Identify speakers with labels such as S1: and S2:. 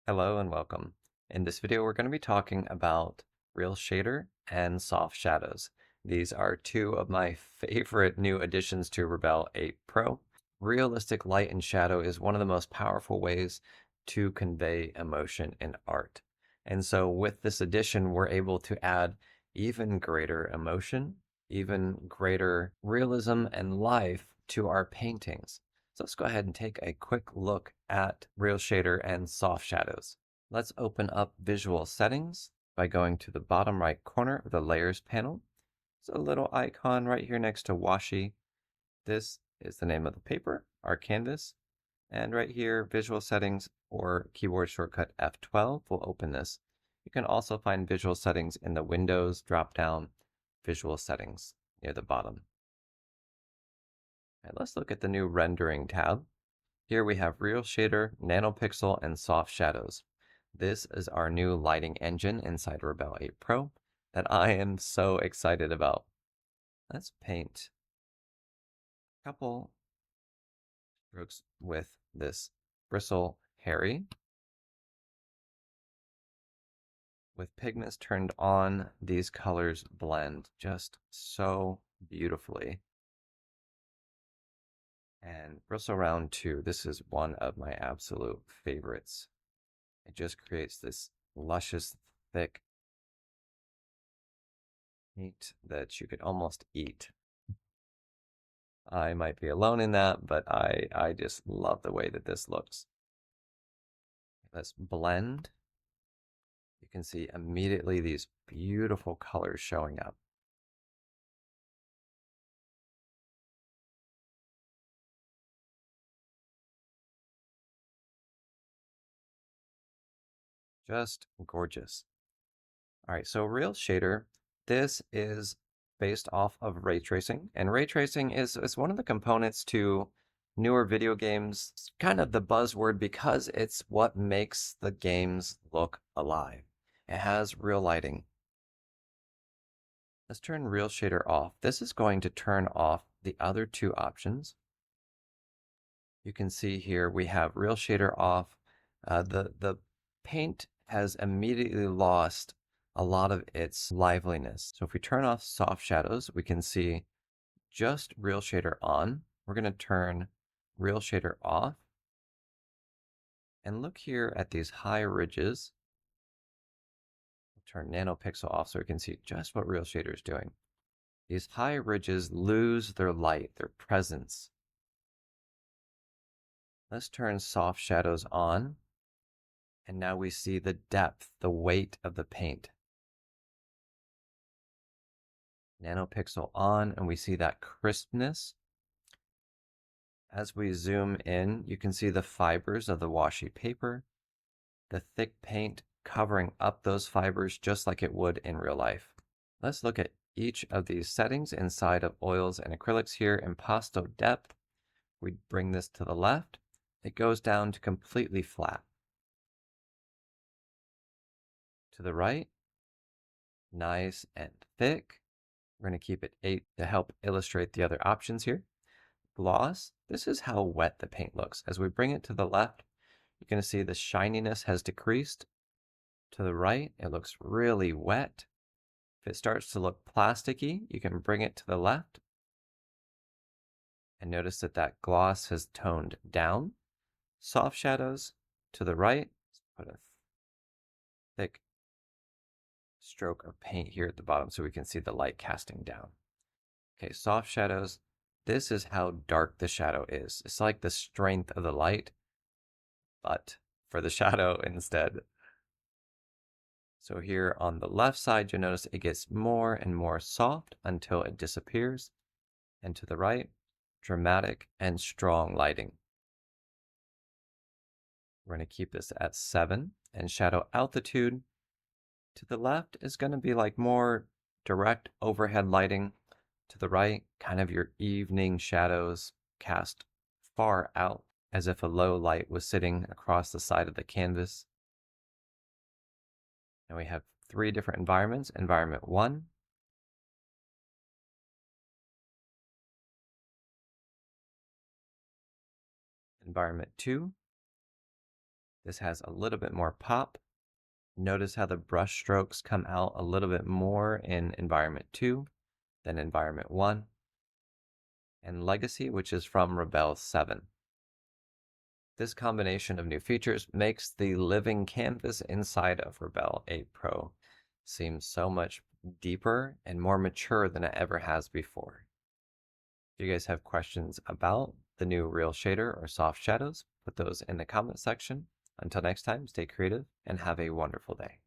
S1: Hello and welcome. In this video, we're going to be talking about RealShader and SoftShadows. These are two of my favorite new additions to Rebelle 8 Pro. Realistic light and shadow is one of the most powerful ways to convey emotion in art. And so with this addition, we're able to add even greater emotion, even greater realism and life to our paintings. So let's go ahead and take a quick look at RealShader and SoftShadows. Let's open up Visual Settings by going to the bottom right corner of the Layers panel. There's a little icon right here next to Washi. This is the name of the paper, our canvas. And right here, Visual Settings or keyboard shortcut F12 will open this. You can also find Visual Settings in the Windows drop-down Visual Settings near the bottom. Right, let's look at the new Rendering tab. Here we have RealShader, NanoPixel, and SoftShadows. This is our new lighting engine inside Rebelle 8 Pro that I am so excited about. Let's paint a couple strokes with this Bristle Harry. With pigments turned on, these colors blend just so beautifully. And Bristle Round 2, this is one of my absolute favorites. It just creates this luscious, thick paint that you could almost eat. I might be alone in that, but I just love the way that this looks. Let's blend. You can see immediately these beautiful colors showing up. Just gorgeous. All right, so RealShader, this is based off of ray tracing, and ray tracing is one of the components to newer video games. It's kind of the buzzword because it's what makes the games look alive. It has real lighting. Let's turn RealShader off. This is going to turn off the other two options. You can see here we have RealShader off. The paint has immediately lost a lot of its liveliness. So if we turn off SoftShadows, we can see just RealShader on. We're going to turn RealShader off. And look here at these high ridges. We'll turn NanoPixel off so we can see just what RealShader is doing. These high ridges lose their light, their presence. Let's turn SoftShadows on. And now we see the depth, the weight of the paint. NanoPixel on, and we see that crispness. As we zoom in, you can see the fibers of the washi paper, the thick paint covering up those fibers just like it would in real life. Let's look at each of these settings inside of oils and acrylics here. Impasto depth, we bring this to the left. It goes down to completely flat. To the right, nice and thick. We're going to keep it 8 to help illustrate the other options here. Gloss, this is how wet the paint looks. As we bring it to the left, you're going to see the shininess has decreased. To the right, it looks really wet. If it starts to look plasticky, you can bring it to the left. And notice that that gloss has toned down. Soft shadows to the right. Let's put a thick stroke of paint here at the bottom so we can see the light casting down. Okay, soft shadows. This is how dark the shadow is. It's like the strength of the light, but for the shadow instead. So here on the left side, you'll notice it gets more and more soft until it disappears. And to the right, dramatic and strong lighting. We're going to keep this at 7, and shadow altitude to the left is going to be like more direct overhead lighting. To the right, kind of your evening shadows cast far out as if a low light was sitting across the side of the canvas. And we have 3 different environments. Environment 1, environment 2, This has a little bit more pop. Notice how the brush strokes come out a little bit more in environment 2 than environment 1. And Legacy, which is from Rebelle 7. This combination of new features makes the living canvas inside of Rebelle 8 Pro seem so much deeper and more mature than it ever has before. If you guys have questions about the new RealShader or SoftShadows, put those in the comment section. Until next time, stay creative and have a wonderful day.